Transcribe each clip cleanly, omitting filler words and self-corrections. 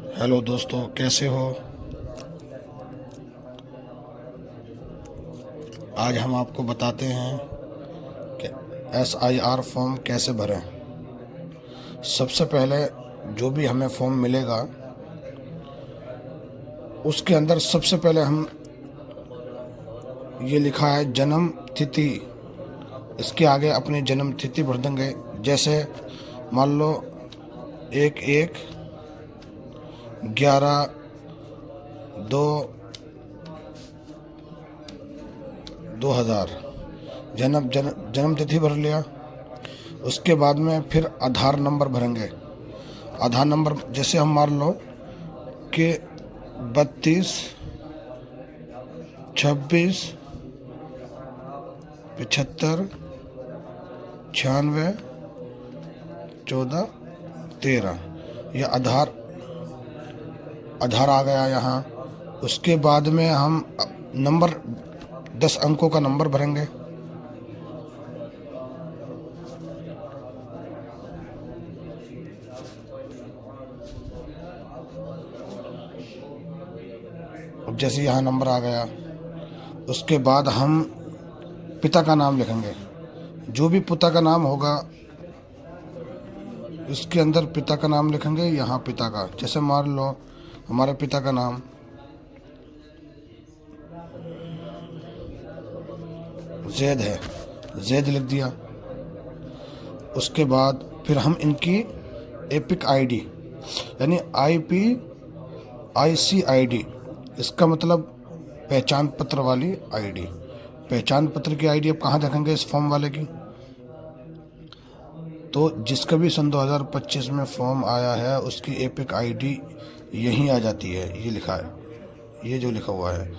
Hello दोस्तों, कैसे हो। आज हम आपको बताते हैं कि SIR फॉर्म कैसे भरें। सबसे पहले जो भी हमें फॉर्म मिलेगा उसके अंदर सबसे पहले हम ये लिखा है जन्म तिथि, इसके आगे अपनी जन्म तिथि भर देंगे। जैसे मान लो 1/1/11/2000 जन्म तिथि भर लिया। उसके बाद में फिर आधार नंबर भरेंगे। आधार नंबर जैसे हम मान लो कि 32 26 95 14 13, ये आधार आ गया यहाँ। उसके बाद में हम नंबर 10 अंकों का नंबर भरेंगे। अब जैसे यहाँ नंबर आ गया, उसके बाद हम पिता का नाम लिखेंगे। जो भी पिता का नाम होगा इसके अंदर पिता का नाम लिखेंगे। यहाँ पिता का, जैसे मान लो हमारे पिता का नाम जैद है, जैद लिख दिया। उसके बाद फिर हम इनकी एपिक आईडी यानी IPIC ID, इसका मतलब पहचान पत्र वाली आईडी। पहचान पत्र की आईडी अब कहाँ रखेंगे इस फॉर्म वाले की, तो जिसका भी सन 2025 में फॉर्म आया है उसकी एपिक आईडी यहीं आ जाती है। ये लिखा है, ये जो लिखा हुआ है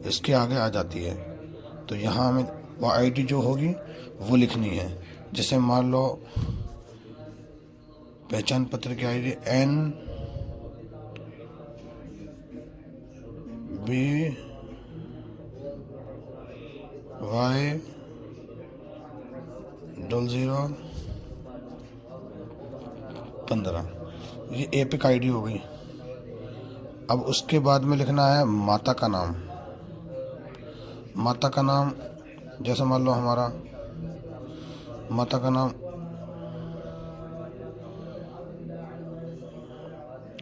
इसके आगे आ जाती है। तो यहाँ हमें वो आईडी जो होगी वो लिखनी है। जैसे मान लो पहचान पत्र की आईडी NBY0015, ये एपिक आईडी हो गई। अब उसके बाद में लिखना है माता का नाम। माता का नाम जैसे मान लो हमारा माता का नाम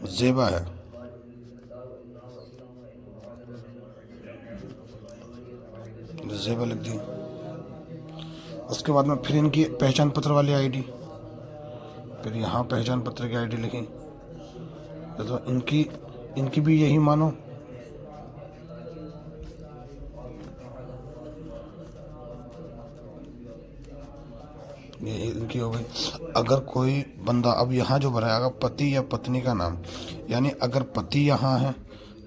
ज़ेबा है, ज़ेबा लिख दी। उसके बाद में फिर इनकी पहचान पत्र वाली आईडी, फिर यहाँ पहचान पत्र की आईडी लिखी। तो इनकी भी यही मानो। ये इनकी हो गई। अगर कोई बंदा अब यहाँ जो भराएगा पति या पत्नी का नाम, यानी अगर पति यहाँ है,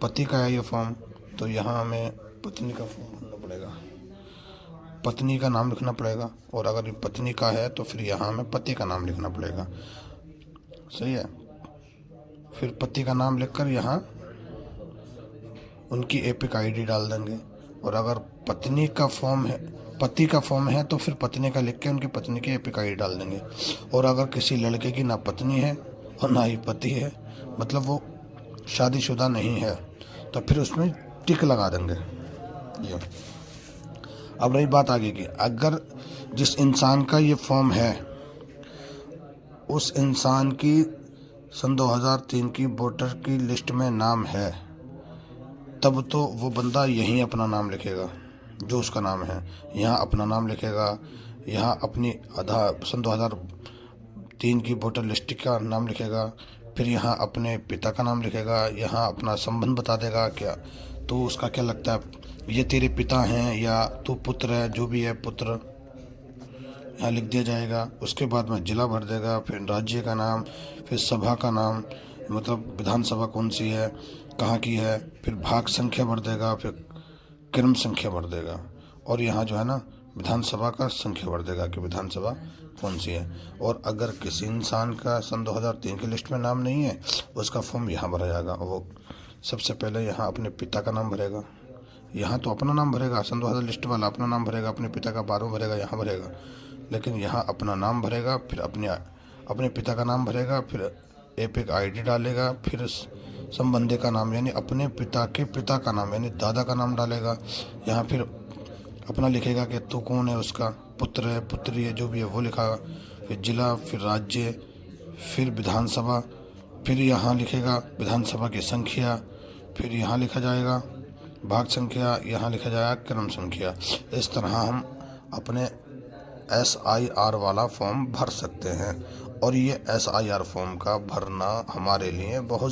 पति का है ये फॉर्म, तो यहाँ हमें पत्नी का फॉर्म भरना पड़ेगा, पत्नी का नाम लिखना पड़ेगा। और अगर ये पत्नी का है तो फिर यहाँ हमें पति का नाम लिखना पड़ेगा। सही है। फिर पति का नाम लिखकर यहाँ उनकी एपिक आईडी डाल देंगे। और अगर पत्नी का फॉर्म है, पति का फॉर्म है, तो फिर पत्नी का लिख के उनकी पत्नी की एपिक आईडी डाल देंगे। और अगर किसी लड़के की ना पत्नी है और ना ही पति है, मतलब वो शादीशुदा नहीं है, तो फिर उसमें टिक लगा देंगे। ये अब रही बात आगे की, अगर जिस इंसान का ये फॉर्म है उस इंसान की सन 2003 की वोटर की लिस्ट में नाम है, तब तो वो बंदा यहीं अपना नाम लिखेगा। जो उसका नाम है यहाँ अपना नाम लिखेगा, यहाँ अपनी सन 2003 की वोटर लिस्ट का नाम लिखेगा, फिर यहाँ अपने पिता का नाम लिखेगा, यहाँ अपना संबंध बता देगा क्या, तो उसका क्या लगता है, ये तेरे पिता हैं या तू पुत्र है, जो भी है पुत्र यहाँ लिख दिया जाएगा। उसके बाद में जिला भर देगा, फिर राज्य का नाम, फिर सभा का नाम, मतलब विधानसभा कौन सी है, कहाँ की है, फिर भाग संख्या भर देगा, फिर क्रम संख्या भर देगा। और यहाँ जो है ना विधानसभा का संख्या भर देगा कि विधानसभा कौन सी है। और अगर किसी इंसान का सन 2003 की लिस्ट में नाम नहीं है, उसका फॉर्म यहाँ भरा जाएगा। वो सबसे पहले यहाँ अपने पिता का नाम भरेगा, यहाँ तो अपना नाम भरेगा, सन 2000 लिस्ट वाला अपना नाम भरेगा, अपने पिता का 12 भरेगा, यहाँ भरेगा। लेकिन यहाँ अपना नाम भरेगा, फिर अपने पिता का नाम भरेगा, फिर एपिक आईडी डालेगा, फिर संबंधी का नाम यानी अपने पिता के पिता का नाम यानी दादा का नाम डालेगा। यहाँ फिर अपना लिखेगा कि तू कौन है, उसका पुत्र है पुत्री है जो भी है वो लिखा। फिर जिला, फिर राज्य, फिर विधानसभा, फिर यहाँ लिखेगा विधानसभा की संख्या, फिर यहाँ लिखा जाएगा भाग संख्या, यहाँ लिखा जाएगा क्रम संख्या। इस तरह हम अपने SIR वाला फॉर्म भर सकते हैं और ये SIR फॉर्म का भरना हमारे लिए बहुत